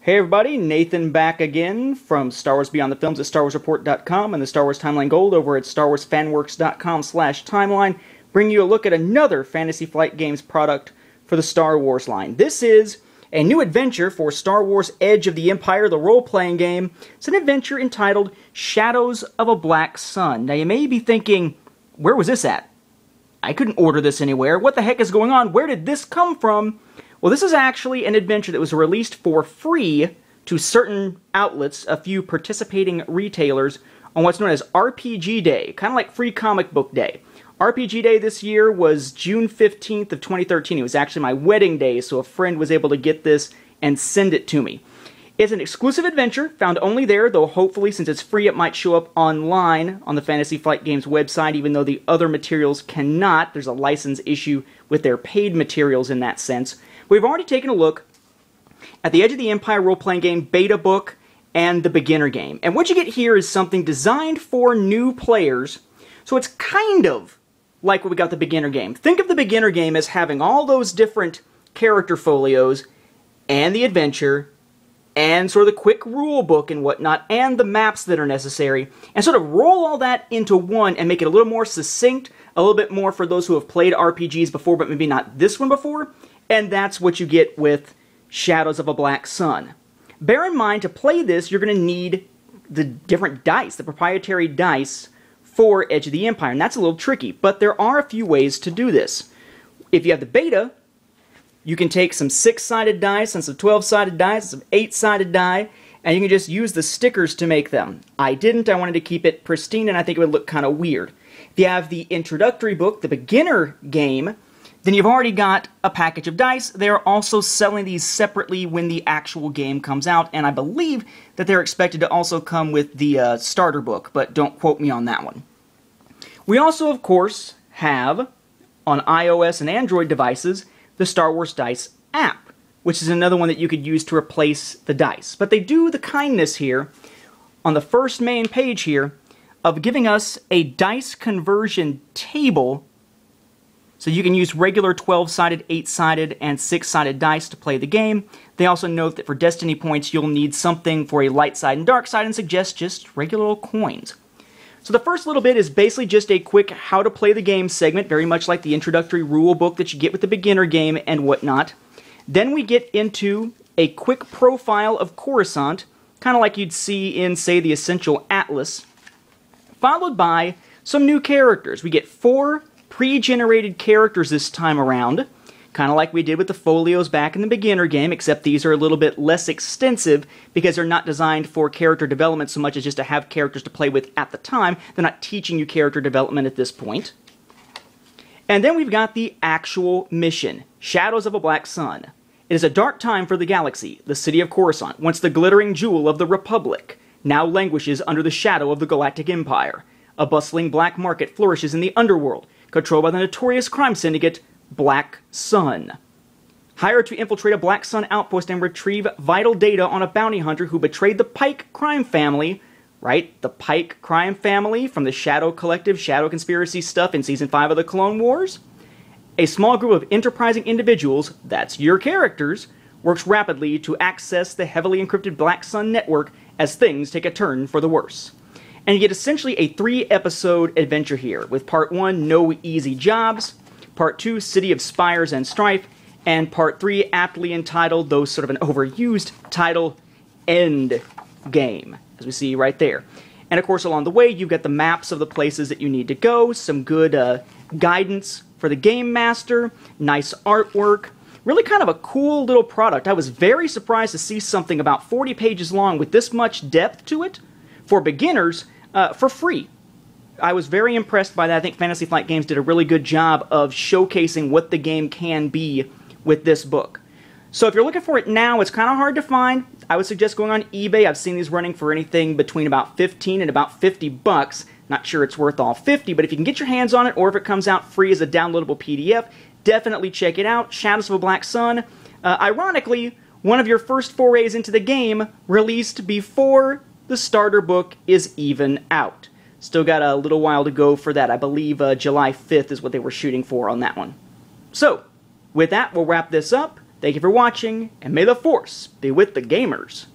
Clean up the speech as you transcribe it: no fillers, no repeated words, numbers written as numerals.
Hey everybody, Nathan back again from Star Wars Beyond the Films at StarWarsReport.com and the Star Wars Timeline Gold over at StarWarsFanWorks.com/timeline, bringing you a look at another Fantasy Flight Games product for the Star Wars line. This is a new adventure for Star Wars Edge of the Empire, the role-playing game. It's an adventure entitled Shadows of a Black Sun. Now you may be thinking, where was this at? I couldn't order this anywhere. What the heck is going on? Where did this come from? Well, this is actually an adventure that was released for free to certain outlets, a few participating retailers, on what's known as RPG Day, kind of like Free Comic Book Day. RPG Day this year was June 15th of 2013. It was actually my wedding day, so a friend was able to get this and send it to me. It's an exclusive adventure, found only there, though hopefully since it's free it might show up online on the Fantasy Flight Games website, even though the other materials cannot. There's a license issue with their paid materials in that sense. We've already taken a look at the Edge of the Empire role-playing game beta book and the beginner game. And what you get here is something designed for new players, so it's kind of like what we got the beginner game. Think of the beginner game as having all those different character folios and the adventure and sort of the quick rule book and whatnot and the maps that are necessary, and sort of roll all that into one and make it a little more succinct, a little bit more for those who have played RPGs before but maybe not this one before. And that's what you get with Shadows of a Black Sun. Bear in mind, to play this, you're going to need the different dice, the proprietary dice for Edge of the Empire, and that's a little tricky, but there are a few ways to do this. If you have the beta, you can take some 6-sided dice and some 12-sided dice, some 8-sided die, and you can just use the stickers to make them. I didn't. I wanted to keep it pristine, and I think it would look kind of weird. If you have the introductory book, the beginner game, then you've already got a package of dice. They're also selling these separately when the actual game comes out, and I believe that they're expected to also come with the starter book, but don't quote me on that one. We also, of course, have, on iOS and Android devices, the Star Wars Dice app, which is another one that you could use to replace the dice. But they do the kindness here, on the first main page here, of giving us a dice conversion table. So you can use regular 12-sided, 8-sided, and 6-sided dice to play the game. They also note that for Destiny points, you'll need something for a light side and dark side and suggest just regular old coins. So the first little bit is basically just a quick how to play the game segment, very much like the introductory rule book that you get with the beginner game and whatnot. Then we get into a quick profile of Coruscant, kind of like you'd see in, say, the Essential Atlas, followed by some new characters. We get 4 pre-generated characters this time around, kind of like we did with the folios back in the beginner game, except these are a little bit less extensive because they're not designed for character development so much as just to have characters to play with at the time. They're not teaching you character development at this point. And then we've got the actual mission, Shadows of a Black Sun. It is a dark time for the galaxy. The city of Coruscant, once the glittering jewel of the Republic, now languishes under the shadow of the Galactic Empire. A bustling black market flourishes in the underworld, controlled by the notorious crime syndicate, Black Sun. Hired to infiltrate a Black Sun outpost and retrieve vital data on a bounty hunter who betrayed the Pike crime family, right? The Pike crime family from the Shadow Collective, Shadow Conspiracy stuff in Season 5 of the Clone Wars. A small group of enterprising individuals, that's your characters, works rapidly to access the heavily encrypted Black Sun network as things take a turn for the worse. And you get essentially a 3-episode adventure here, with Part 1, No Easy Jobs, Part 2, City of Spires and Strife, and Part 3, aptly entitled, though sort of an overused title, End Game, as we see right there. And of course, along the way, you've got the maps of the places that you need to go, some good guidance for the Game Master, nice artwork, really kind of a cool little product. I was very surprised to see something about 40 pages long with this much depth to it, for beginners, for free. I was very impressed by that. I think Fantasy Flight Games did a really good job of showcasing what the game can be with this book. So if you're looking for it now, it's kind of hard to find. I would suggest going on eBay. I've seen these running for anything between about $15 and about $50. Not sure it's worth all 50, but if you can get your hands on it, or if it comes out free as a downloadable PDF, definitely check it out. Shadows of a Black Sun. Ironically, one of your first forays into the game released before the starter book is even out. Still got a little while to go for that. I believe July 5th is what they were shooting for on that one. So, with that, we'll wrap this up. Thank you for watching, and may the Force be with the gamers.